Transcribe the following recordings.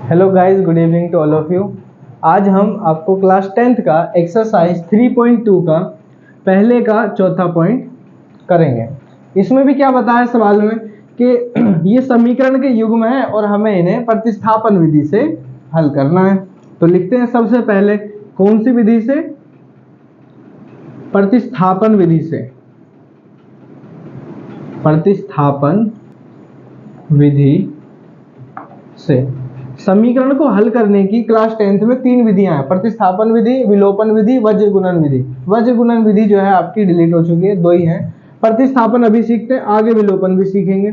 Hello guys, good evening to all of you. आज हम आपको क्लास 10th का एक्सरसाइज 3.2 का पहले का चौथा पॉइंट करेंगे। इसमें भी क्या बताया सवाल में कि ये समीकरण के युग्म है और हमें इन्हें प्रतिस्थापन विधि से हल करना है। तो लिखते हैं सबसे पहले कौन सी विधि से? प्रतिस्थापन विधि से। प्रतिस्थापन विधि से समीकरण को हल करने की क्लास 10th में 3 विधियां हैं: प्रतिस्थापन विधि, विलोपन विधि, वज्र गुणन विधि। वज्र गुणन विधि जो है आपकी डिलीट हो चुकी है, 2 ही है। प्रतिस्थापन अभी सीखते हैं, आगे विलोपन भी सीखेंगे।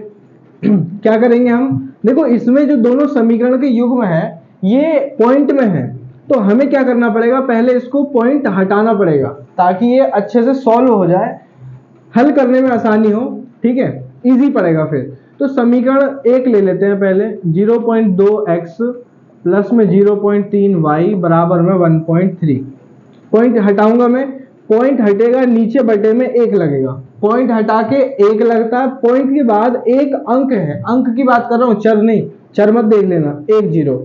क्या करेंगे हम? देखो, इसमें जो दोनों समीकरण के युग्म है ये पॉइंट में है, तो हमें क्या करना पड़ेगा, पहले इसको पॉइंट हटाना पड़ेगा ताकि ये अच्छे से सॉल्व हो जाए, हल करने में आसानी हो। ठीक है, इजी पड़ेगा फिर। तो समीकरण एक ले लेते हैं पहले। 0.2x प्लस में 0.3y बराबर में 1.3। पॉइंट हटाऊंगा मैं, पॉइंट हटेगा नीचे बटे में 1 लगेगा। पॉइंट हटा के 1 लगता है, पॉइंट के बाद एक अंक है, अंक की बात कर रहा हूं, चर नहीं, चर मत देख लेना। 1 0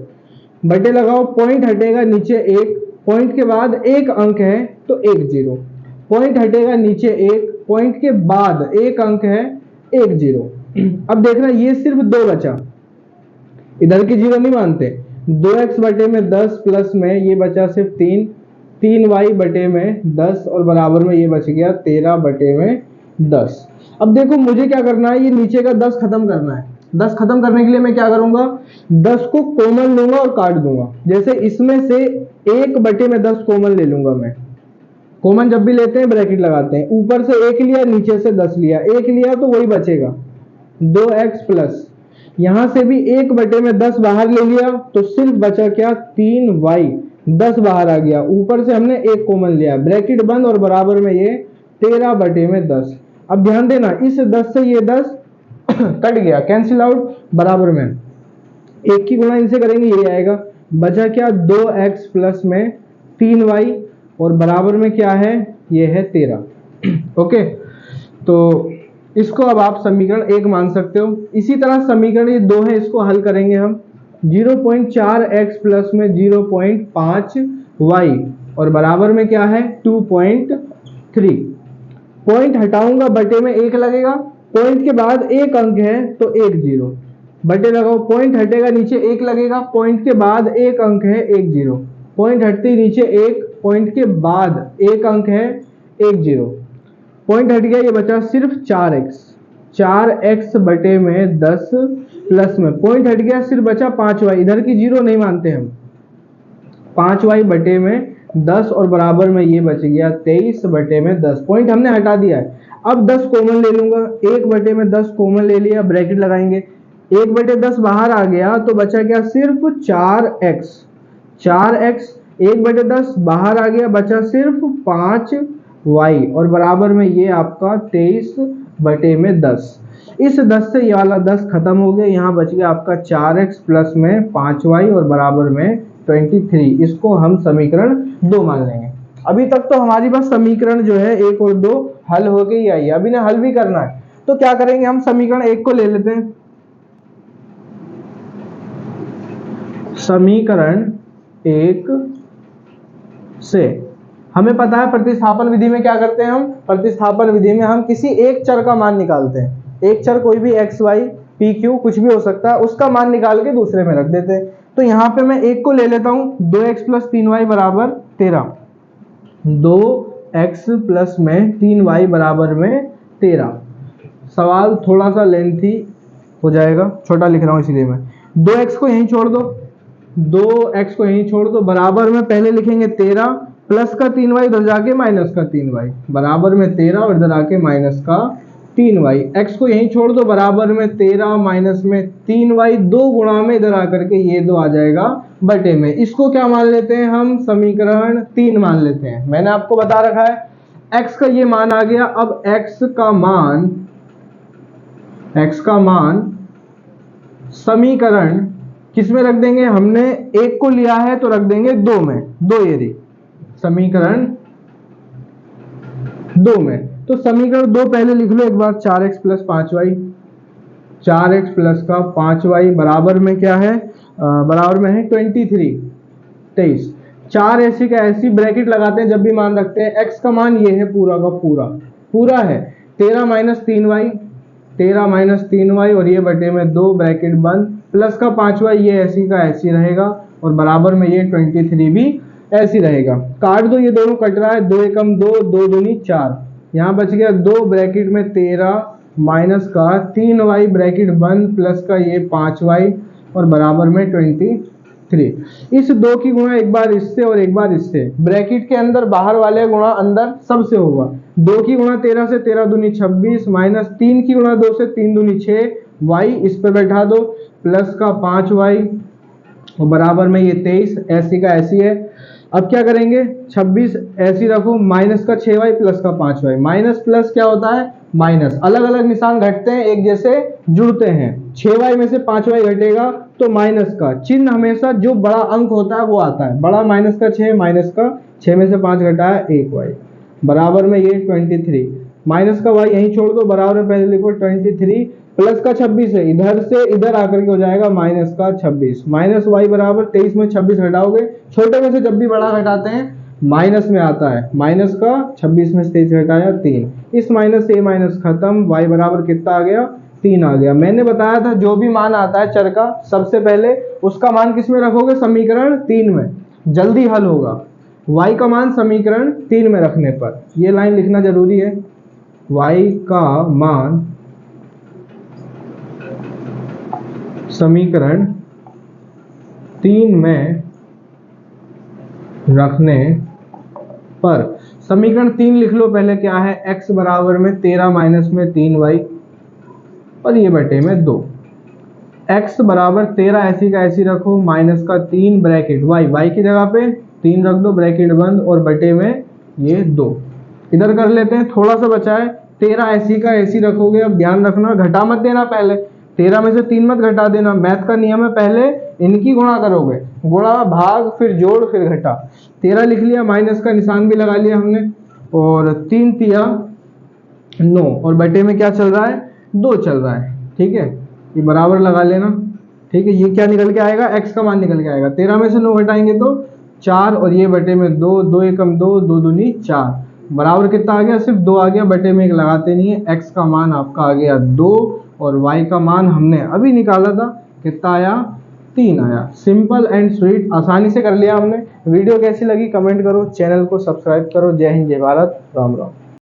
बटे लगाओ, पॉइंट हटेगा नीचे 1, पॉइंट के बाद एक अंक है तो 1 0। पॉइंट हटेगा नीचे 1, पॉइंट के बाद एक अंक है 1 0। अब देखना, ये सिर्फ 2 बचा, इधर की 0 नहीं मानते। 2x बटे में 10 प्लस में ये बचा सिर्फ 3, 3y बटे में 10 और बराबर में ये बच गया 13 बटे में 10। अब देखो मुझे क्या करना है, ये नीचे का 10 खत्म करना है। 10 खत्म करने के लिए मैं क्या करूंगा, 10 को कॉमन लूंगा और काट दूंगा। जैसे इसमें से 1 बटे में 10 कॉमन ले लूंगा मैं। कॉमन जब भी लेते हैं ब्रैकेट लगाते हैं, ऊपर से 1 लिया, नीचे से 10 लिया, 1 लिया तो वही बचेगा 2x प्लस, यहां से भी 1 बटे में 10 बाहर ले लिया तो सिर्फ बचा क्या, 3y। 10 बाहर आ गया, ऊपर से हमने 1 कॉमन लिया, ब्रैकेट बंद और बराबर में ये 13 बटे में 10। अब ध्यान देना, इस 10 से ये 10 कट गया, कैंसिल आउट, बराबर में 1 की गुणा इनसे करेंगे, ये आएगा। बचा क्या, 2x प्लस में 3y और बराबर में क्या है, ये है 13। ओके, तो इसको अब आप समीकरण 1 मान सकते हो। इसी तरह समीकरण ये 2 है, इसको हल करेंगे हम। 0.4x प्लस में 0.5y और बराबर में क्या है, 2.3। पॉइंट हटाऊंगा, बटे में 1 लगेगा, पॉइंट के बाद एक अंक है तो 1 0 बटे लगाओ, पॉइंट हटेगा नीचे 1 लगेगा, पॉइंट के बाद एक अंक है 1 0, पॉइंट हटते नीचे 1, पॉइंट के बाद एक अंक है 1 0, पॉइंट हट गया, ये बचा सिर्फ 4x। 4x बटे में 10 प्लस में पॉइंट हट गया, सिर्फ बचा 5y, इधर की 0 नहीं मानते हम। 5y बटे में 10 और बराबर में ये बच गया 23 बटे में 10। पॉइंट हमने हटा दिया है। अब 10 कॉमन ले लूंगा, 1 बटे में 10 कॉमन ले लिया, ब्रैकेट लगाएंगे, 1 बटे 10 बाहर आ गया तो बचा क्या, सिर्फ 4x। 4x 1 बटे 10 बाहर आ गया, बचा सिर्फ 5y और बराबर में ये आपका 23 बटे में 10। इस 10 से ये वाला 10 खत्म हो गया, यहाँ बच गया आपका 4x प्लस में 5y और बराबर में 23। इसको हम समीकरण 2 मान लेंगे। अभी तक तो हमारी बस समीकरण जो है 1 और 2 हल हो गई आई है, अभी ना हल भी करना है। तो क्या करेंगे, हम समीकरण 1 को ले लेते हैं। समीकरण 1 से हमें पता है प्रतिस्थापन विधि में क्या करते हैं हम, प्रतिस्थापन विधि में हम किसी एक चर का मान निकालते हैं। एक चर कोई भी x y p q कुछ भी हो सकता है, उसका मान निकाल के दूसरे में रख देते हैं। तो यहाँ पे मैं 1 को ले लेता हूँ, 2x प्लस 3y बराबर 13। 2x प्लस में 3y बराबर में 13। सवाल थोड़ा सा लेंथी हो जाएगा, छोटा लिख रहा हूँ इसीलिए मैं। 2x को यहीं छोड़ दो, 2x को यहीं छोड़ दो, बराबर में पहले लिखेंगे 13 प्लस का 3y, इधर जाके माइनस का 3y, बराबर में 13 और इधर आके माइनस का 3y। x को यहीं छोड़ दो, बराबर में 13 माइनस में 3y, 2 गुणा में इधर आकर के ये 2 आ जाएगा बटे में। इसको क्या मान लेते हैं हम, समीकरण 3 मान लेते हैं। मैंने आपको बता रखा है x का ये मान आ गया। अब x का मान समीकरण किस में रख देंगे, हमने 1 को लिया है तो रख देंगे 2 में, 2 ये रही समीकरण 2 में। तो समीकरण 2 पहले लिख लो एक बार, 4x plus 5y, 4x plus का 5y बराबर में क्या है, बराबर में है 23। 4 ऐसी का ऐसी ब्रैकेट लगाते हैं जब भी मान रखते हैं। x का मान ये है पूरा का पूरा है 13 - 3y और ये बटे में 2 ब्रैकेट बंद प्लस का 5y ये ऐसी का ऐसी रहेगा और बराबर में ये 23 भी ऐसी रहेगा। काट दो, ये दोनों कट रहा है, 2 एकम 2, 2 दूनी 4, यहाँ बच गया 2 ब्रैकेट में 13 माइनस का 3y ब्रैकेट बंद प्लस का ये 5y और बराबर में 23। इस 2 की गुणा एक बार इससे और एक बार इससे, ब्रैकेट के अंदर बाहर वाले गुणा अंदर सबसे होगा। 2 की गुणा 13 से 13 दूनी 26 माइनस 3 की गुणा 2 से 3 दूनी 6 y इस पर बैठा दो प्लस का 5y और बराबर में ये 23 ऐसी का ऐसी है। अब क्या करेंगे, 26 ऐसी रखो माइनस का 6y प्लस का 5y। माइनस प्लस क्या होता है माइनस, अलग अलग निशान घटते हैं एक जैसे जुड़ते हैं। 6y में से 5y घटेगा तो माइनस का चिन्ह हमेशा जो बड़ा अंक होता है वो आता है। बड़ा माइनस का 6 माइनस का 6 में से 5 घटाया 1y बराबर में ये 23 माइनस का y यहीं छोड़ दो बराबर में पहले लिखो 23 प्लस का 26 है इधर से इधर आकर के हो जाएगा माइनस का 26 माइनस y बराबर 23 में 26 घटाओगे, छोटे में से जब भी बड़ा घटाते हैं माइनस में आता है। माइनस का 26 में से 23 घटाया 3, इस माइनस से माइनस खत्म, y बराबर कितना आ गया 3 आ गया। मैंने बताया था जो भी मान आता है चर का सबसे पहले उसका मान किस में रखोगे, समीकरण 3 में, जल्दी हल होगा। y का मान समीकरण 3 में रखने पर, ये लाइन लिखना जरूरी है, y का मान समीकरण 3 में रखने पर। समीकरण 3 लिख लो पहले, क्या है x बराबर में 13 माइनस में 3y और ये बटे में 2। x बराबर 13 ऐसी का ऐसी रखो माइनस का 3 ब्रैकेट y की जगह पे 3 रख दो ब्रैकेट बंद और बटे में ये 2। इधर कर लेते हैं, थोड़ा सा बचा है, 13 ऐसी का ऐसी रखोगे। अब ध्यान रखना घटा मत देना, पहले 13 में से 3 मत घटा देना, मैथ का नियम है पहले इनकी गुणा करोगे, गुणा भाग फिर जोड़ फिर घटा। 13 लिख लिया, माइनस का निशान भी लगा लिया हमने और 3 तिया 9 और बटे में क्या चल रहा है 2 चल रहा है। ठीक है, ये बराबर लगा लेना। ठीक है, ये क्या निकल के आएगा, x का मान निकल के आएगा। 13 में से 9 घटाएंगे तो 4 और ये बटे में 2, 2 एकम 2, 2 दूनी 4 बराबर कितना आ गया, सिर्फ 2 आ गया, बटे में एक लगाते नहीं है। x का मान आपका आ गया 2 और y का मान हमने अभी निकाला था कितना आया 3 आया। सिंपल एंड स्वीट, आसानी से कर लिया हमने। वीडियो कैसी लगी कमेंट करो, चैनल को सब्सक्राइब करो। जय हिंद जय भारत, राम राम।